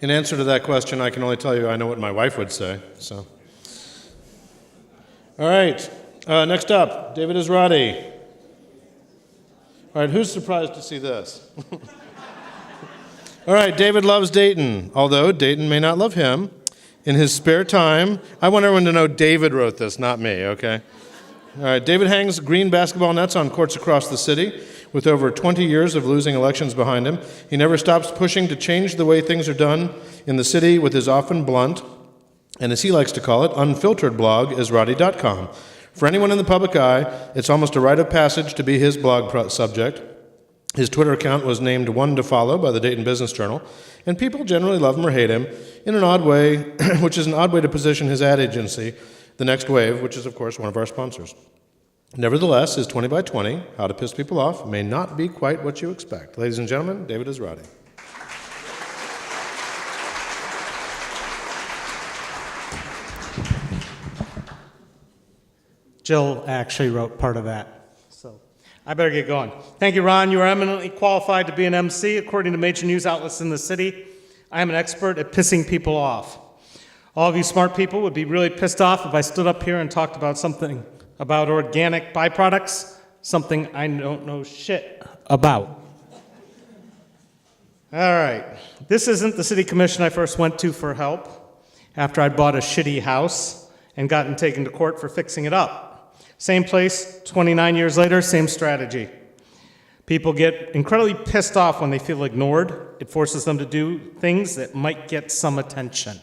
In answer to that question, I can only tell you I know what my wife would say. So, all right. Next up, David Esrati. All right, who's surprised to see this? All right, David loves Dayton, although Dayton may not love him. In his spare time, I want everyone to know David wrote this, not me, okay? All right, David hangs green basketball nets on courts across the city. With over 20 years of losing elections behind him, he never stops pushing to change the way things are done in the city with his often blunt, and as he likes to call it, unfiltered blog, Esrati.com. For anyone in the public eye, it's almost a rite of passage to be his blog subject. His Twitter account was named one to follow by the Dayton Business Journal, and people generally love him or hate him in an odd way, which is an odd way to position his ad agency, The Next Wave, which is, of course, one of our sponsors. Nevertheless, his 20 by 20, How to Piss People Off, may not be quite what you expect. Ladies and gentlemen, David Esrati. Jill actually wrote part of that, so I better get going. Thank you, Ron. You are eminently qualified to be an MC. According to major news outlets in the city, I am an expert at pissing people off. All of you smart people would be really pissed off if I stood up here and talked about something about organic byproducts, something I don't know shit about. All right, this isn't the city commission I first went to for help after I'd bought a shitty house and gotten taken to court for fixing it up. Same place, 29 years later, same strategy. People get incredibly pissed off when they feel ignored. It forces them to do things that might get some attention.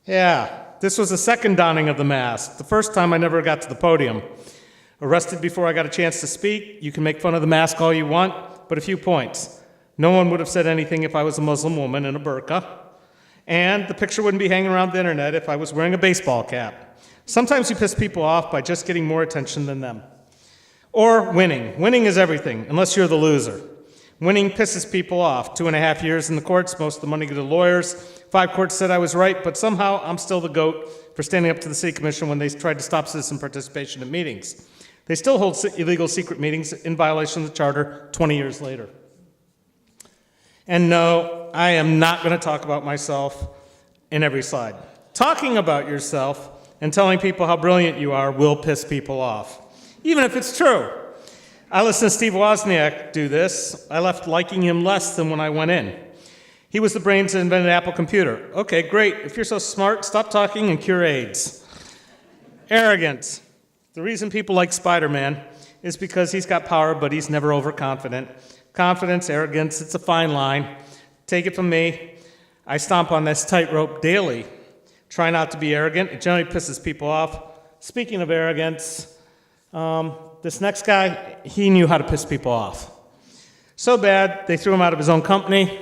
Yeah. This was the second donning of the mask. The first time I never got to the podium. Arrested before I got a chance to speak. You can make fun of the mask all you want, but a few points. No one would have said anything if I was a Muslim woman in a burqa. And the picture wouldn't be hanging around the internet if I was wearing a baseball cap. Sometimes you piss people off by just getting more attention than them. Or winning. Winning is everything, unless you're the loser. Winning pisses people off. 2.5 years in the courts, most of the money go to lawyers. 5 courts said I was right, but somehow I'm still the GOAT for standing up to the city commission when they tried to stop citizen participation in meetings. They still hold illegal secret meetings in violation of the charter 20 years later. And no, I am not going to talk about myself in every slide. Talking about yourself and telling people how brilliant you are will piss people off, even if it's true. I listened to Steve Wozniak do this. I left liking him less than when I went in. He was the brains that invented Apple Computer. Okay, great. If you're so smart, stop talking and cure AIDS. Arrogance. The reason people like Spider-Man is because he's got power, but he's never overconfident. Confidence, arrogance, it's a fine line. Take it from me. I stomp on this tightrope daily. Try not to be arrogant. It generally pisses people off. Speaking of arrogance, this next guy, he knew how to piss people off. So bad, they threw him out of his own company,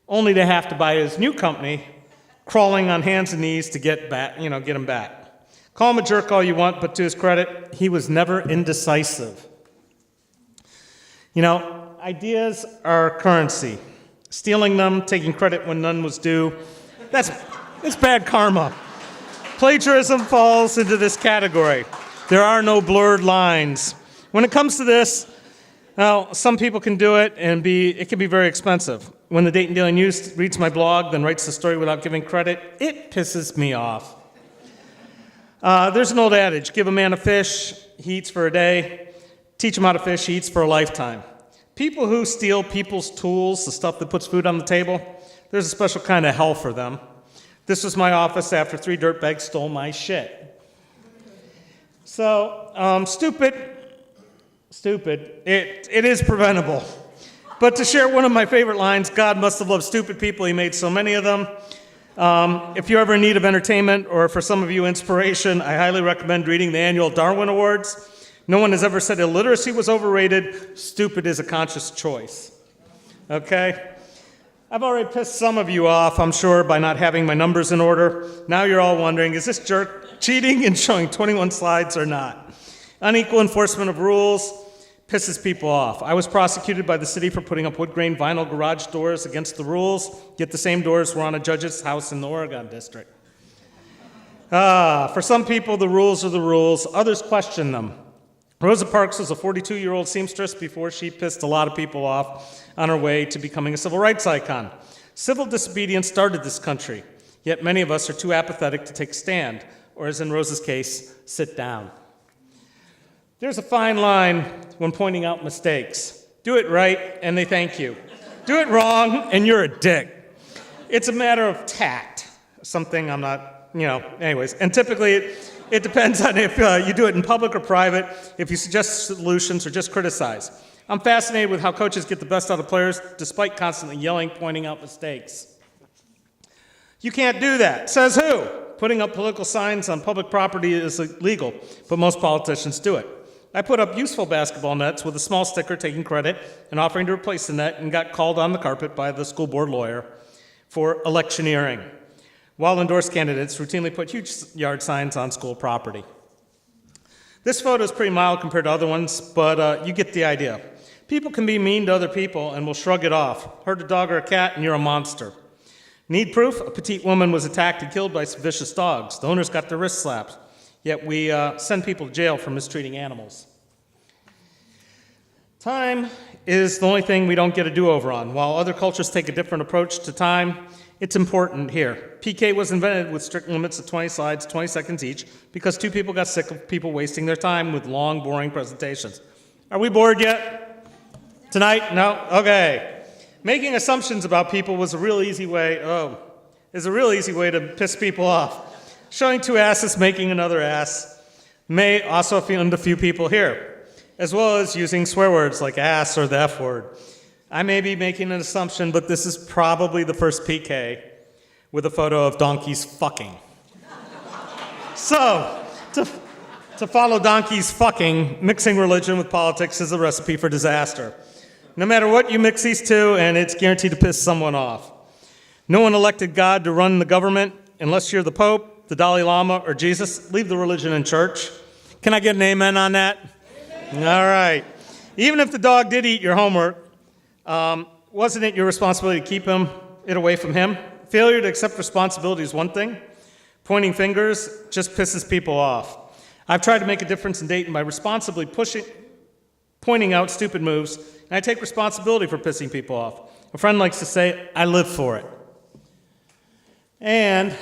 only to have to buy his new company, crawling on hands and knees to get him back. Call him a jerk all you want, but to his credit, he was never indecisive. Ideas are currency. Stealing them, taking credit when none was due, it's bad karma. Plagiarism falls into this category. There are no blurred lines. When it comes to this, now, some people can do it, and it can be very expensive. When the Dayton Daily News reads my blog, then writes the story without giving credit, it pisses me off. There's an old adage, give a man a fish, he eats for a day. Teach him how to fish, he eats for a lifetime. People who steal people's tools, the stuff that puts food on the table, there's a special kind of hell for them. This was my office after 3 dirtbags stole my shit. So, stupid, it is preventable. But to share one of my favorite lines, God must have loved stupid people, he made so many of them. If you're ever in need of entertainment, or for some of you inspiration, I highly recommend reading the annual Darwin Awards. No one has ever said illiteracy was overrated. Stupid is a conscious choice. Okay? I've already pissed some of you off, I'm sure, by not having my numbers in order. Now you're all wondering, is this jerk cheating and showing 21 slides or not? Unequal enforcement of rules pisses people off. I was prosecuted by the city for putting up wood grain vinyl garage doors against the rules, yet the same doors were on a judge's house in the Oregon district. For some people, the rules are the rules. Others question them. Rosa Parks was a 42-year-old seamstress before she pissed a lot of people off on her way to becoming a civil rights icon. Civil disobedience started this country, yet many of us are too apathetic to take a stand, or as in Rosa's case, sit down. There's a fine line when pointing out mistakes. Do it right, and they thank you. Do it wrong, and you're a dick. It's a matter of tact, something I'm not, anyways. And typically, it depends on if you do it in public or private, if you suggest solutions or just criticize. I'm fascinated with how coaches get the best out of players despite constantly yelling, pointing out mistakes. You can't do that. Says who? Putting up political signs on public property is illegal, but most politicians do it. I put up useful basketball nets with a small sticker taking credit and offering to replace the net and got called on the carpet by the school board lawyer for electioneering. Well-endorsed candidates routinely put huge yard signs on school property. This photo is pretty mild compared to other ones, but you get the idea. People can be mean to other people and will shrug it off. Hurt a dog or a cat and you're a monster. Need proof? A petite woman was attacked and killed by some vicious dogs. The owners got their wrists slapped. Yet we send people to jail for mistreating animals. Time is the only thing we don't get a do-over on. While other cultures take a different approach to time, it's important here. PK was invented with strict limits of 20 slides, 20 seconds each, because two people got sick of people wasting their time with long, boring presentations. Are we bored yet? Tonight? No? Okay. Making assumptions about people is a real easy way to piss people off. Showing two asses making another ass may also offend a few people here, as well as using swear words like ass or the F word. I may be making an assumption, but this is probably the first PK with a photo of donkeys fucking. So, to follow donkeys fucking, mixing religion with politics is a recipe for disaster. No matter what you mix these two, and it's guaranteed to piss someone off. No one elected God to run the government unless you're the Pope, the Dalai Lama, or Jesus. Leave the religion in church. Can I get an amen on that? Amen. All right. Even if the dog did eat your homework, wasn't it your responsibility to keep it away from him? Failure to accept responsibility is one thing. Pointing fingers just pisses people off. I've tried to make a difference in Dayton by responsibly pointing out stupid moves, and I take responsibility for pissing people off. A friend likes to say, I live for it. And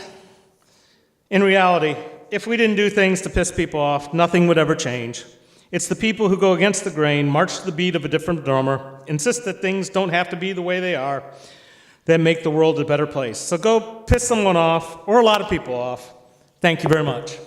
in reality, if we didn't do things to piss people off, nothing would ever change. It's the people who go against the grain, march to the beat of a different drummer, insist that things don't have to be the way they are, that make the world a better place. So go piss someone off, or a lot of people off. Thank you very much.